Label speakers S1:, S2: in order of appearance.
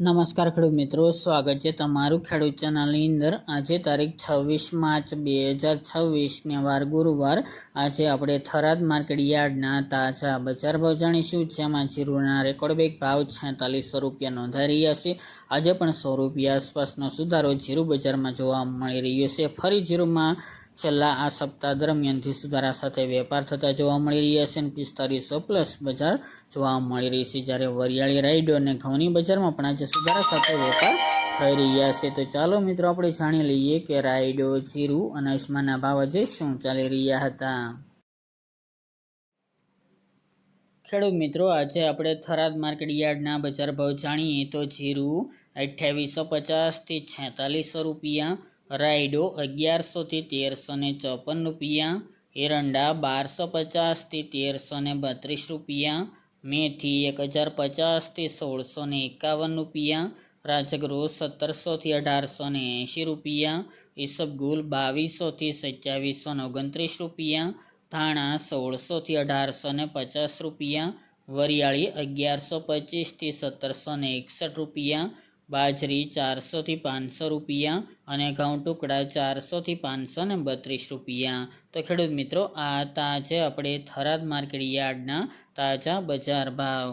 S1: નમસ્કાર ખેડૂત મિત્રો, સ્વાગત છે તમારું ખેડૂત ચેનલની અંદર। આજે તારીખ 26 માર્ચ 2026 વાર ગુરુવાર। આજે આપણે થરાદ માર્કેટ યાર્ડના તાજા બજાર ભાવ જાણીશું, જેમાં જીરુના રેકોર્ડ બેક ભાવ 4600 રૂપિયા નોંધાઈ રહ્યા છે। આજે પણ 100 રૂપિયા આસપાસનો સુધારો જીરુ બજારમાં જોવા મળી રહ્યો છે। ફરી જીરુમાં છેલ્લા આ સપ્તાહ દરમિયાનથી સુધારા સાથે વેપાર થતા જોવા મળી રહ્યા છે અને 4500 પ્લસ બજાર જોવા મળી રહી છે। જ્યારે વરિયાળી, રાયડો અને ઘઉંની બજારમાં પણ આજે સુધારા સાથે વેપાર થઈ રહ્યા છે। તો ચાલો મિત્રો આપણે જાણી લઈએ કે રાયડો, જીરુ અને અજમાના ભાવ આજે શું ચાલી રહ્યા હતા। ખેડૂત મિત્રો, આજે આપણે થરાદ માર્કેટ યાર્ડના બજાર ભાવ જાણીએ તો જીરુ 2850 થી 4600 રૂપિયા, રાયડો 1100 થી 1354 રૂપિયા, એરંડા 1250 થી 1332 રૂપિયા, મેથી 1050 થી 1651 રૂપિયા, રાજગરો 1700 થી 1880 રૂપિયા, ઈસબગુલ 2200 થી 2729 રૂપિયા, ધાણા 1600 થી 1850 રૂપિયા, વરિયાળી 1125 થી 1761 રૂપિયા, બાજરી 400 થી 500 રૂપિયા અને ઘઉં ટુકડા 400 થી 532 રૂપિયા। તો ખેડૂત મિત્રો, આ તાજે આપણે થરાદ માર્કેટ યાર્ડના તાજા બજાર ભાવ।